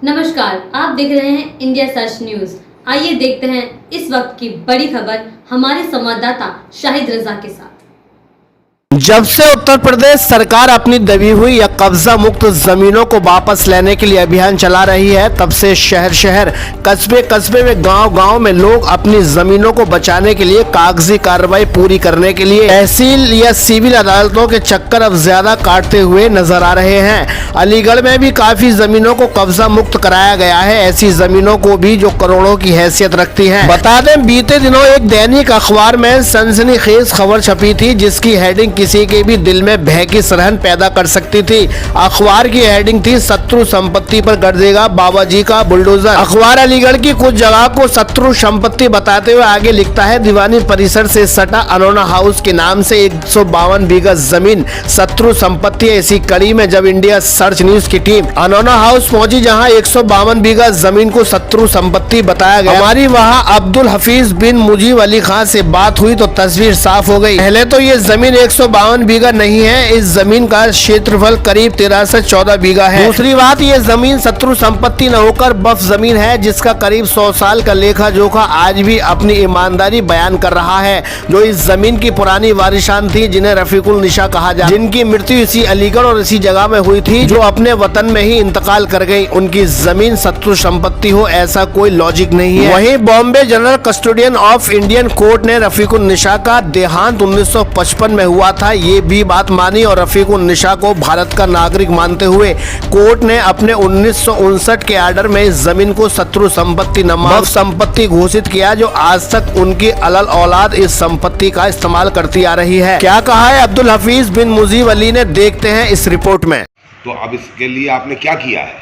नमस्कार, आप देख रहे हैं इंडिया सर्च न्यूज। आइए देखते हैं इस वक्त की बड़ी खबर हमारे संवाददाता शाहिद रजा के साथ। जब से उत्तर प्रदेश सरकार अपनी दबी हुई या कब्जा मुक्त जमीनों को वापस लेने के लिए अभियान चला रही है, तब से शहर शहर कस्बे कस्बे में गांव गांव में लोग अपनी जमीनों को बचाने के लिए कागजी कार्रवाई पूरी करने के लिए तहसील या सिविल अदालतों के चक्कर अब ज्यादा काटते हुए नजर आ रहे हैं। अलीगढ़ में भी काफी जमीनों को कब्जा मुक्त कराया गया है, ऐसी जमीनों को भी जो करोड़ों की हैसियत रखती है। बता दें, बीते दिनों एक दैनिक अखबार में सनसनीखेज खबर छपी थी जिसकी हेडिंग किसी के भी दिल में भय की सरहन पैदा कर सकती थी। अखबार की हेडिंग थी, शत्रु संपत्ति पर कर देगा बाबा जी का बुलडोजर। अखबार अलीगढ़ की कुछ जगह को शत्रु संपत्ति बताते हुए आगे लिखता है, दीवानी परिसर से सटा अनोना हाउस के नाम से 152 बीघा जमीन शत्रु संपत्ति है। इसी कड़ी में जब इंडिया सर्च न्यूज की टीम अनोना हाउस पहुंची, जहां 152 बीघा जमीन को शत्रु संपत्ति बताया गया, हमारी वहां अब्दुल हफीज बिन मुजीब अली खान से बात हुई तो तस्वीर साफ हो गई। पहले तो ये जमीन 152 बीघा नहीं है, इस जमीन का क्षेत्रफल करीब 13 से 14 बीघा है। दूसरी बात, ये जमीन शत्रु संपत्ति न होकर वक्फ जमीन है, जिसका करीब 100 साल का लेखा जोखा आज भी अपनी ईमानदारी बयान कर रहा है। जो इस जमीन की पुरानी वारिशान थी, जिन्हें रफीकुल निशा कहा जाता, जिनकी मृत्यु इसी अलीगढ़ और इसी जगह में हुई थी, जो अपने वतन में ही इंतकाल कर गई, उनकी जमीन शत्रु संपत्ति हो, ऐसा कोई लॉजिक नहीं है। वहीं Bombay general custodian of Indian court ने रफीकुल निशा का देहांत 1955 में हुआ था, ये भी बात मानी और रफीकुल निशा को भारत का नागरिक मानते हुए कोर्ट ने अपने 1959 के आर्डर में इस जमीन को शत्रु संपत्ति न वक्फ संपत्ति घोषित किया, जो आज तक उनकी अलल औलाद इस संपत्ति का इस्तेमाल करती आ रही है। क्या कहा है अब्दुल हफीज बिन मुजीब अली ने, देखते हैं इस रिपोर्ट में। तो अब इसके लिए आपने क्या किया है?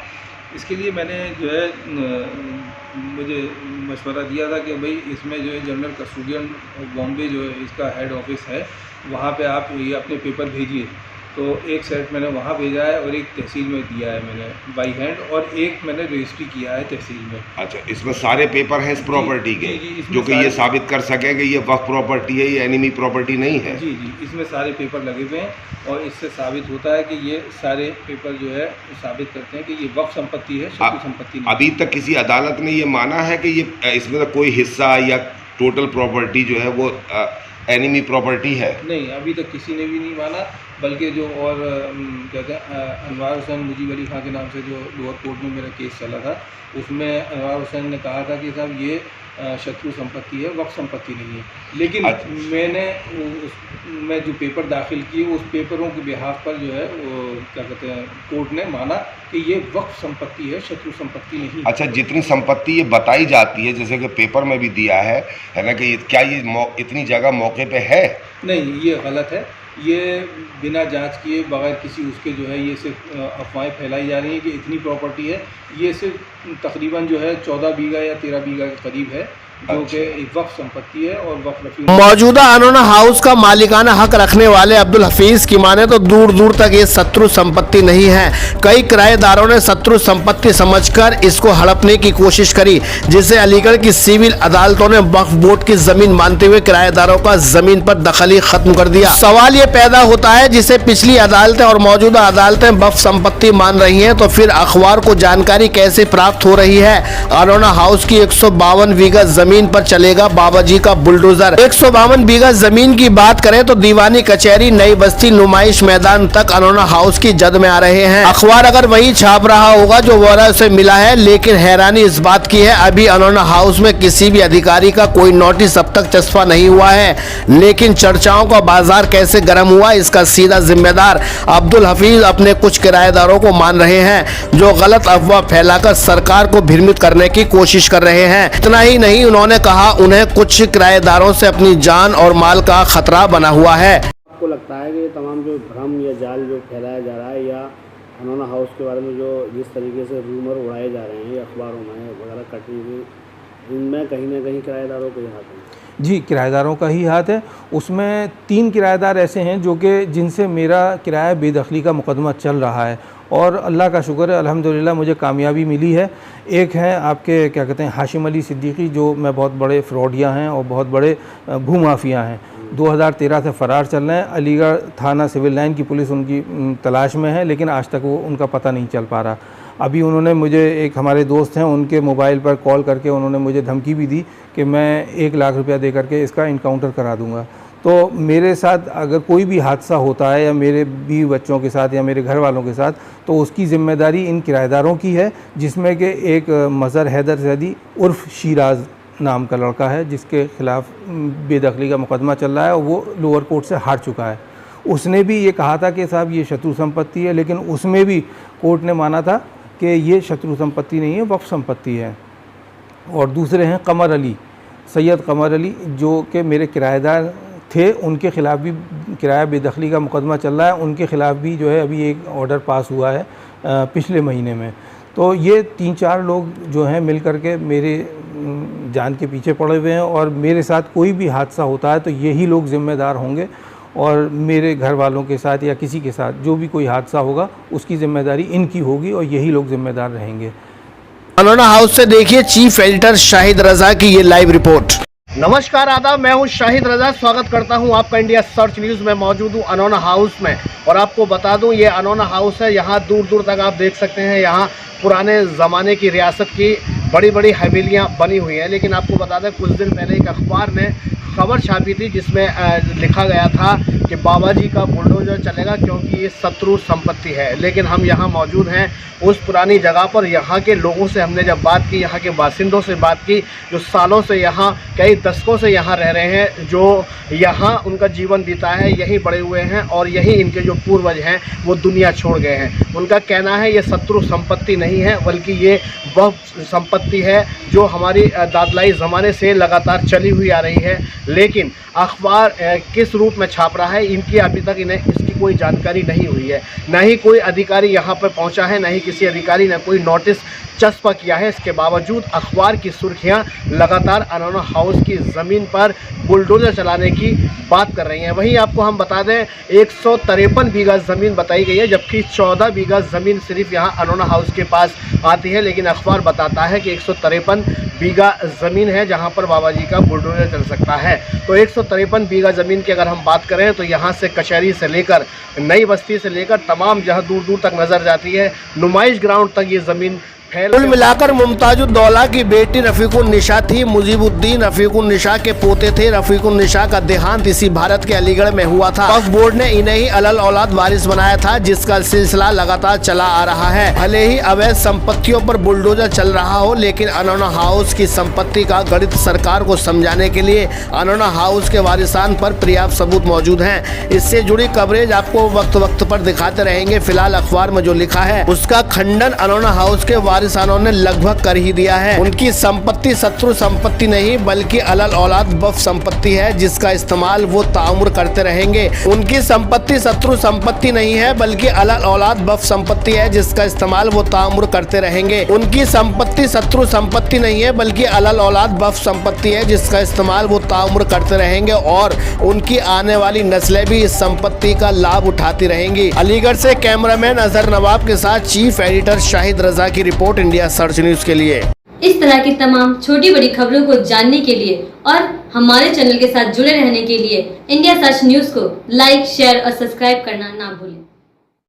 इसके लिए मैंने जो है मुझे मशवरा दिया था कि भाई इसमें जो है जनरल कस्टोडियन बॉम्बे जो है इसका हेड ऑफिस है, वहाँ पे आप ये अपने पेपर भेजिए। तो एक सेट मैंने वहाँ भेजा है और एक तहसील में दिया है मैंने बाई हैंड, और एक मैंने रजिस्ट्री किया है तहसील में। अच्छा, इसमें सारे पेपर हैं इस प्रॉपर्टी के जो कि ये साबित कर सके कि ये वक्फ प्रॉपर्टी है, ये एनिमी प्रॉपर्टी नहीं है? जी, इसमें सारे पेपर लगे हुए हैं और इससे साबित होता है कि ये सारे पेपर जो है साबित करते हैं कि ये वक्फ संपत्ति है, शत्रु संपत्ति नहीं। अभी तक किसी अदालत ने ये माना है कि ये इसमें कोई हिस्सा या टोटल प्रॉपर्टी जो है वो एनिमी प्रॉपर्टी है? नहीं, अभी तक किसी ने भी नहीं माना, बल्कि जो और कहते हैं अनवार हुसैन मुजीब अली खान के नाम से जो लोअर कोर्ट में मेरा केस चला था, उसमें अनवार हुसैन ने कहा था कि साहब ये शत्रु संपत्ति है, वक्फ संपत्ति नहीं है। लेकिन मैं जो पेपर दाखिल किए, उस पेपरों के बिहाफ पर जो है वो क्या कहते हैं कोर्ट ने माना कि ये वक्फ संपत्ति है, शत्रु संपत्ति नहीं। अच्छा, जितनी संपत्ति ये बताई जाती है, जैसे कि पेपर में भी दिया है ना, कि क्या ये इतनी जगह मौके पे है? नहीं, ये गलत है। ये बिना जांच किए, बगैर किसी उसके जो है ये सिर्फ अफवाहें फैलाई जा रही हैं कि इतनी प्रॉपर्टी है। ये सिर्फ तकरीबन जो है 14 बीघा या 13 बीघा के करीब है, जो कि वक्फ संपत्ति है और वक्फ। मौजूदा अनोना हाउस का मालिकाना हक रखने वाले अब्दुल हफीज की माने तो दूर दूर तक ये शत्रु संपत्ति नहीं है। कई किराएदारों ने शत्रु संपत्ति समझकर इसको हड़पने की कोशिश करी, जिसे अलीगढ़ की सिविल अदालतों ने वक्फ बोर्ड की जमीन मानते हुए किराएदारों का जमीन पर दखली खत्म कर दिया। सवाल ये पैदा होता है, जिसे पिछली अदालतें और मौजूदा अदालतें वक्फ संपत्ति मान रही हैं, तो फिर अखबार को जानकारी कैसे प्राप्त हो रही है? अनोना हाउस की 152 बीघा जमीन पर चलेगा बाबा जी का बुलडोजर। 152 बीघा जमीन की बात करें तो दीवानी कचहरी, नई बस्ती, नुमाइश मैदान तक अनोना हाउस की जद में आ रहे हैं। अखबार अगर वही छाप रहा होगा जो वोरा से मिला है, लेकिन हैरानी इस बात की है, अभी अनोना हाउस में किसी भी अधिकारी का कोई नोटिस अब तक चस्पा नहीं हुआ है। लेकिन चर्चाओं का बाजार कैसे गर्म हुआ, इसका सीधा जिम्मेदार अब्दुल हफीज अपने कुछ किराएदारों को मान रहे हैं, जो गलत अफवाह फैलाकर सरकार को भ्रमित करने की कोशिश कर रहे हैं। इतना ही नहीं, उन्होंने कहा उन्हें कुछ किराएदारों से अपनी जान और माल का खतरा बना हुआ है। आपको लगता है कि ये तमाम जो भ्रम या जाल जो फैलाया जा रहा है, या अनोना हाउस के बारे में जो जिस तरीके से रूमर उड़ाए जा रहे हैं अखबारों में वगैरह कटी हुई, इनमें कहीं ना कहीं किराएदारों के हाथ है? जी, किराएदारों का ही हाथ है। उसमें 3 किराएदार ऐसे हैं जो कि जिनसे मेरा किराया बेदखली का मुकदमा चल रहा है, और अल्लाह का शुक्र है, अल्हम्दुलिल्लाह मुझे कामयाबी मिली है। एक हैं आपके क्या कहते हैं हाशिम अली सिद्दीकी, जो मैं बहुत बड़े फ्रॉडिया हैं और बहुत बड़े भूमाफिया हैं। 2013 से फ़रार चल रहे हैं। अलीगढ़ थाना सिविल लाइन की पुलिस उनकी तलाश में है, लेकिन आज तक वो उनका पता नहीं चल पा रहा। अभी उन्होंने मुझे, एक हमारे दोस्त हैं, उनके मोबाइल पर कॉल करके उन्होंने मुझे धमकी भी दी कि मैं 1 लाख रुपया दे करके इसका इनकाउंटर करा दूंगा। तो मेरे साथ अगर कोई भी हादसा होता है या मेरे बीवी बच्चों के साथ या मेरे घर वालों के साथ, तो उसकी ज़िम्मेदारी इन किराएदारों की है, जिसमें कि एक मज़हर हैदर जैदी उर्फ़ शिराज़ नाम का लड़का है, जिसके ख़िलाफ़ बेदखली का मुकदमा चल रहा है और वो लोअर कोर्ट से हार चुका है। उसने भी ये कहा था कि साहब ये शत्रु संपत्ति है, लेकिन उसमें भी कोर्ट ने माना था कि ये शत्रु संपत्ति नहीं है, वक्फ संपत्ति है। और दूसरे हैं कमर अली, सैयद कमर अली, जो कि मेरे किराएदार थे, उनके ख़िलाफ़ भी किराया बेदखली का मुकदमा चल रहा है। उनके ख़िलाफ़ भी जो है अभी एक ऑर्डर पास हुआ है पिछले महीने में। तो ये 3-4 लोग जो हैं मिल कर के मेरे जान के पीछे पड़े हुए हैं, और मेरे साथ कोई भी हादसा होता है तो यही लोग ज़िम्मेदार होंगे, और मेरे घर वालों के साथ या किसी के साथ जो भी कोई हादसा होगा उसकी ज़िम्मेदारी इनकी होगी और यही लोग ज़िम्मेदार रहेंगे। अनोना हाउस से देखिए चीफ एडिटर शाहिद रजा की ये लाइव रिपोर्ट। नमस्कार, आदाब, मैं हूं शाहिद रजा। स्वागत करता हूं आपका इंडिया सर्च न्यूज़ में। मौजूद हूं अनोना हाउस में, और आपको बता दूं ये अनोना हाउस है। यहाँ दूर दूर तक आप देख सकते हैं, यहाँ पुराने ज़माने की रियासत की बड़ी बड़ी हवेलियाँ बनी हुई हैं। लेकिन आपको बता दें, कुछ दिन पहले एक अखबार ने खबर छापी थी जिसमें लिखा गया था कि बाबा जी का बुलडोजर चलेगा क्योंकि ये शत्रु संपत्ति है। लेकिन हम यहाँ मौजूद हैं उस पुरानी जगह पर। यहाँ के लोगों से हमने जब बात की, यहाँ के बासिंदों से बात की, जो सालों से यहाँ, कई दशकों से यहाँ रह रहे हैं, जो यहाँ उनका जीवन बीता है, यहीं बड़े हुए हैं, और यहीं इनके जो पूर्वज हैं वो दुनिया छोड़ गए हैं। उनका कहना है ये शत्रु संपत्ति नहीं है, बल्कि ये वह संपत्ति है जो हमारी दादलाई ज़माने से लगातार चली हुई आ रही है। लेकिन अखबार किस रूप में छाप रहा है, इनकी अभी तक इन्हें इसकी कोई जानकारी नहीं हुई है। न ही कोई अधिकारी यहाँ पर पहुँचा है, न ही किसी अधिकारी ने कोई नोटिस चस्पा किया है। इसके बावजूद अखबार की सुर्खियां लगातार अनोना हाउस की ज़मीन पर बुलडोजर चलाने की बात कर रही हैं। वहीं आपको हम बता दें 153 बीघा ज़मीन बताई गई है, जबकि 14 बीघा ज़मीन सिर्फ यहाँ अनोना हाउस के पास आती है। लेकिन अखबार बताता है कि 153 बीघा ज़मीन है जहाँ पर बाबा जी का बुलडोजर चल सकता है। तो 153 बीघा ज़मीन की अगर हम बात करें तो यहाँ से कचहरी से लेकर नई बस्ती से लेकर तमाम जहाँ दूर दूर तक नज़र जाती है, नुमाइश ग्राउंड तक ये ज़मीन कुल मिलाकर मुमताजुद्दौला की बेटी रफीकुन्निसा थी। मुजीबुद्दीन रफीकुन्निसा के पोते थे। रफीकुन्निसा का देहांत इसी भारत के अलीगढ़ में हुआ था। वक्फ बोर्ड ने इन्हें ही अलल औलाद वारिस बनाया था, जिसका सिलसिला लगातार चला आ रहा है। भले ही अवैध संपत्तियों पर बुलडोजर चल रहा हो, लेकिन अनोना हाउस की संपत्ति का गणित सरकार को समझाने के लिए अनोना हाउस के वारिसान पर पर्याप्त सबूत मौजूद हैं। इससे जुड़ी कवरेज आपको वक्त वक्त पर दिखाते रहेंगे। फिलहाल अखबार में जो लिखा है उसका खंडन अनोना हाउस के वारिसानों ने लगभग कर ही दिया है। उनकी संपत्ति शत्रु संपत्ति नहीं, बल्कि अलल औलाद वक्फ संपत्ति है, जिसका इस्तेमाल वो ताउम्र करते रहेंगे। उनकी संपत्ति शत्रु संपत्ति नहीं है, बल्कि अलल औलाद वक्फ संपत्ति है, जिसका इस्तेमाल वो ताउम्र करते रहेंगे। उनकी संपत्ति शत्रु संपत्ति नहीं है, बल्कि अलल औलाद वक्फ संपत्ति है, जिसका इस्तेमाल वो ताउम्र करते रहेंगे, और उनकी आने वाली नस्लें भी इस संपत्ति का लाभ उठाती रहेंगी। अलीगढ़ से कैमरामैन अजहर नवाब के साथ चीफ एडिटर शाहिद रजा की रिपोर्ट, इंडिया सर्च न्यूज़ के लिए। इस तरह की तमाम छोटी बड़ी खबरों को जानने के लिए और हमारे चैनल के साथ जुड़े रहने के लिए इंडिया सर्च न्यूज़ को लाइक, शेयर और सब्सक्राइब करना ना भूलें।